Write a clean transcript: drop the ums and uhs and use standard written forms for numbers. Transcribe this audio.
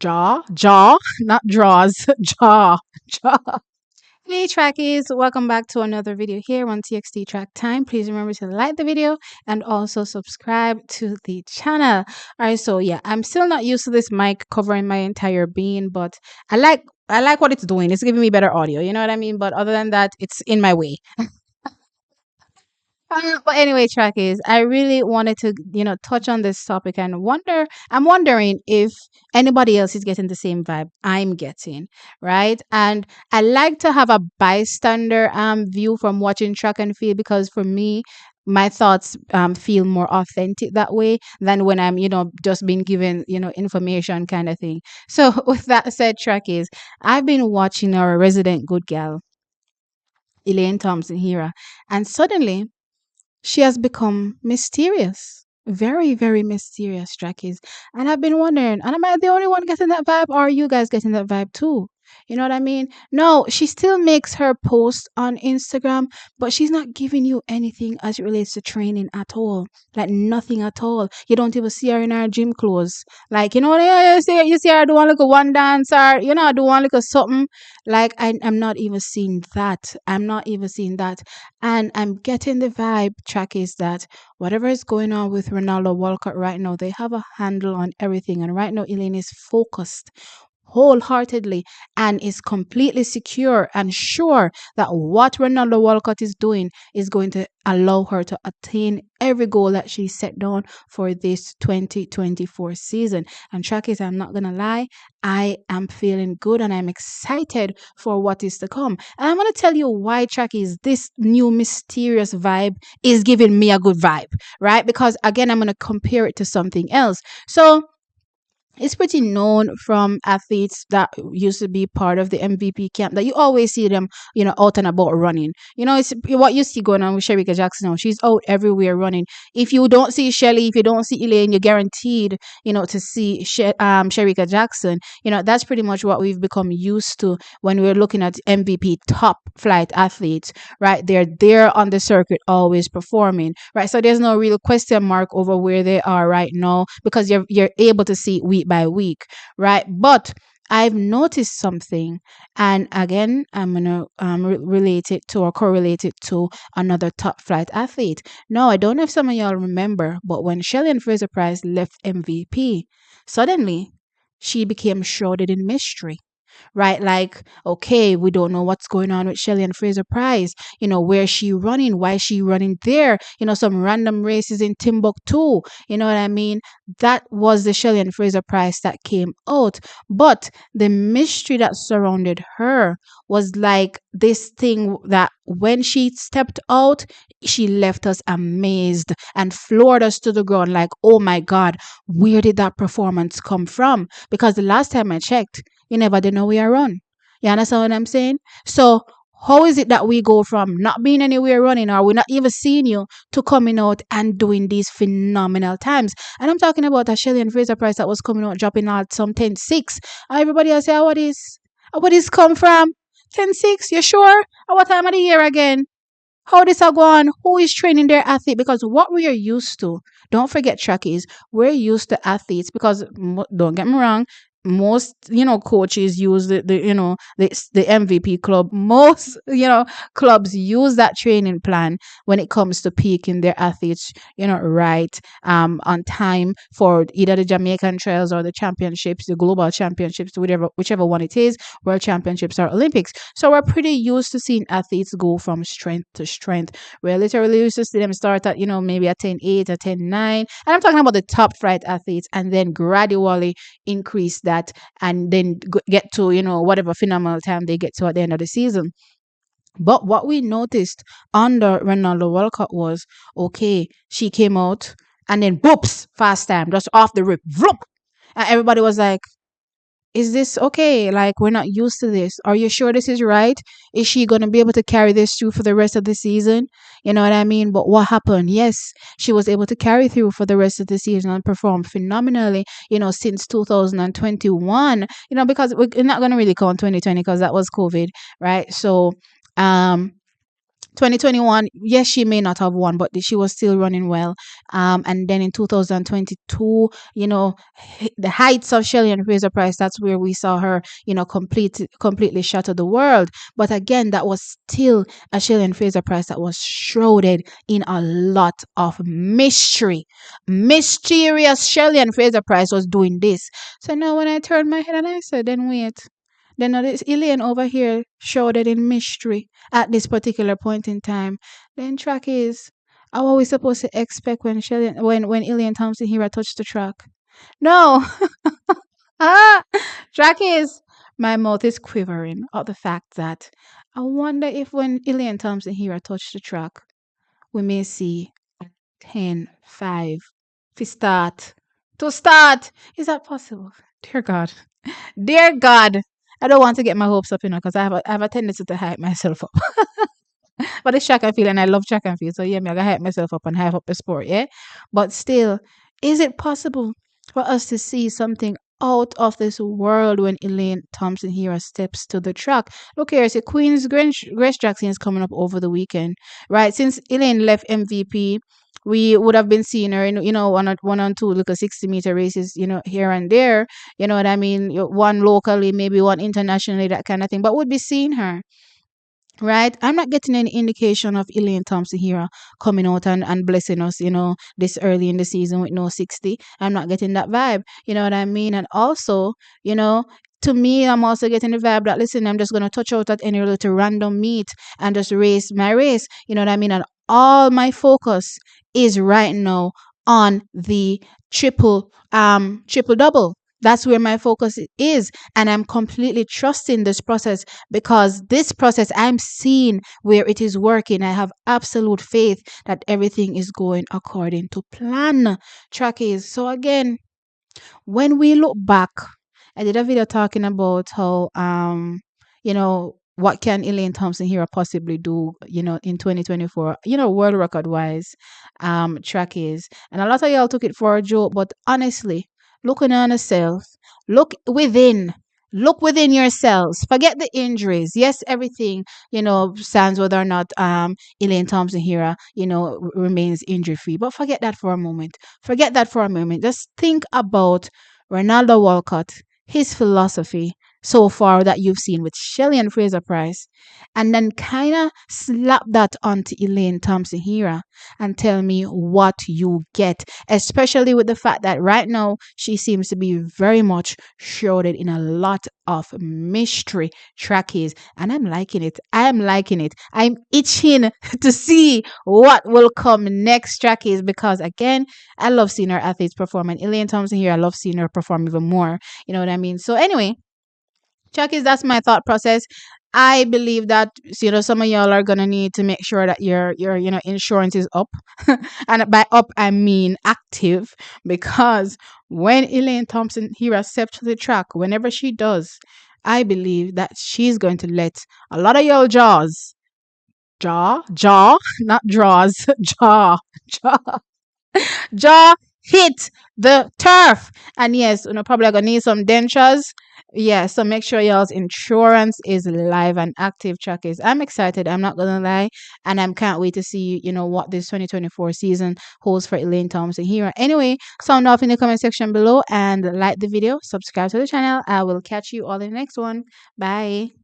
not draws, jaw, jaw. Hey trackies, welcome back to another video here on TXT Track Time. Please remember to like the video and also subscribe to the channel. Alright, so yeah, I'm still not used to this mic covering my entire being, but I like what it's doing. It's giving me better audio, you know what I mean? But other than that, it's in my way. But anyway, trackies, I really wanted to, touch on this topic and I'm wondering if anybody else is getting the same vibe I'm getting, right? And I like to have a bystander view from watching track and field because for me, my thoughts feel more authentic that way than when I'm, just being given, information kind of thing. So with that said, trackies, I've been watching our resident good gal, Elaine Thompson here, and suddenly she has become mysterious. Very, very mysterious, Jackies. And I've been wondering, and am I the only one getting that vibe, or are you guys getting that vibe too? You know what I mean? No, she still makes her post on Instagram, but she's not giving you anything as it relates to training at all. Like nothing at all. You don't even see her in her gym clothes. Like, you see her do one like a one dance or, do one like a something. Like, I'm not even seeing that. I'm not even seeing that. And I'm getting the vibe, track is that whatever is going on with Ronaldo Walcott right now, they have a handle on everything. And right now, Elaine is focused wholeheartedly and is completely secure and sure that what Ronaldo Walcott is doing is going to allow her to attain every goal that she set down for this 2024 season. And track is, I'm not gonna lie, I am feeling good and I'm excited for what is to come. And I'm gonna tell you why track is this new mysterious vibe is giving me a good vibe, right? Because again, I'm gonna compare it to something else. So it's pretty known from athletes that used to be part of the MVP camp that you always see them, out and about running. It's what you see going on with Shericka Jackson now. She's out everywhere running. If you don't see Shelly, if you don't see Elaine, you're guaranteed, to see Shericka Jackson. That's pretty much what we've become used to when we're looking at MVP top flight athletes, right? They're there on the circuit, always performing, right? So there's no real question mark over where they are right now because you're able to see week by week, right? But I've noticed something, and again, I'm gonna relate it to or correlate it to another top flight athlete. No, I don't know if some of y'all remember, but when Shelly-Ann Fraser-Pryce left MVP, suddenly she became shrouded in mystery, right? Like, okay, we don't know what's going on with Shelly-Ann Fraser-Pryce. Where she running? Why is she running there? Some random races in Timbuktu. You know what I mean? That was the Shelly-Ann Fraser-Pryce that came out. But the mystery that surrounded her was like this thing that when she stepped out, she left us amazed and floored us to the ground like, oh my God, where did that performance come from? Because the last time I checked, you never did know we are run. You understand what I'm saying? So how is it that we go from not being anywhere running or we're not even seeing you to coming out and doing these phenomenal times? And I'm talking about a Shelly-Ann Fraser-Pryce that was coming out dropping out some 10.6. Everybody else say, what is come from? 10.6, you sure? At what time of the year again? How this are going? Who is training their athlete? Because what we are used to, don't forget trackies, we're used to athletes because don't get me wrong, most coaches use the MVP club. Most clubs use that training plan when it comes to peaking their athletes right on time for either the Jamaican trials or the championships, the global championships, whichever one it is, world championships or Olympics. So we're pretty used to seeing athletes go from strength to strength. We're literally used to see them start at maybe a 10.8 or 10.9, and I'm talking about the top flight athletes, and then gradually increase that and then get to whatever phenomenal time they get to at the end of the season. But what we noticed under Ronaldo Walcott was, okay, she came out and then boops, fast time, just off the rip, vroom, and everybody was like, is this okay? Like, we're not used to this. Are you sure this is right? Is she going to be able to carry this through for the rest of the season? You know what I mean? But what happened? Yes, she was able to carry through for the rest of the season and perform phenomenally, since 2021, because we're not going to really count 2020 because that was COVID, right? So, 2021, yes, she may not have won, but she was still running well. And then in 2022, the heights of Shelly and Fraser Price, that's where we saw her, completely shatter the world. But again, that was still a Shelly and Fraser Price that was shrouded in a lot of mystery. Mysterious Shelly and Fraser Price was doing this. So now when I turned my head and I said, then wait. Then now this Elaine over here shrouded in mystery at this particular point in time. Then track is, how are we supposed to expect when when Elaine Thompson here touched the track? No. Ah, track is, my mouth is quivering at the fact that I wonder if when Elaine Thompson here touched the track, we may see 10, 5 to start. To start. Is that possible? Dear God. Dear God. I don't want to get my hopes up, because I have a tendency to hype myself up. But it's track and field, and I love track and field. So yeah, me I gotta hype myself up and hype up the sport, yeah. But still, is it possible for us to see something out of this world when Elaine Thompson here steps to the track? Look here, see Grace Jackson is coming up over the weekend, right? Since Elaine left MVP, we would have been seeing her in, one on two little 60-meter races, here and there. You know what I mean? One locally, maybe one internationally, that kind of thing. But would be seeing her, right? I'm not getting any indication of Elaine Thompson here coming out and blessing us, this early in the season with no 60. I'm not getting that vibe. You know what I mean? And also, to me, I'm also getting the vibe that, listen, I'm just going to touch out at any little random meet and just race my race. You know what I mean? And all my focus is right now on the triple double. That's where my focus is. And I'm completely trusting this process, because this process, I'm seeing where it is working. I have absolute faith that everything is going according to plan. Trackies. So again, when we look back, I did a video talking about how what can Elaine Thompson here possibly do, in 2024, world record wise, track is. And a lot of y'all took it for a joke, but honestly, looking on yourself, look within. Look within yourselves. Forget the injuries. Yes, everything, stands whether or not Elaine Thompson here, remains injury free. But forget that for a moment. Forget that for a moment. Just think about Ronaldo Walcott, his philosophy so far that you've seen with Shelly and Fraser Price, and then kind of slap that onto Elaine Thompson here and tell me what you get, especially with the fact that right now she seems to be very much shrouded in a lot of mystery trackies, and I'm liking it. I am liking it. I'm itching to see what will come next trackies, because again, I love seeing our athletes perform, and Elaine Thompson here, I love seeing her perform even more. You know what I mean? So anyway, Chuckies, that's my thought process. I believe that some of y'all are gonna need to make sure that your insurance is up, and by up I mean active, because when Elaine Thompson here steps to the track, whenever she does, I believe that she's going to let a lot of y'all jaw, not draws, jaw, jaw hit the turf. And yes, probably gonna need some dentures. Yeah, so make sure y'all's insurance is live and active, Chuckies. I'm excited, I'm not gonna lie, and I can't wait to see, what this 2024 season holds for Elaine Thompson here. Anyway, sound off in the comment section below and like the video, subscribe to the channel. I will catch you all in the next one. Bye.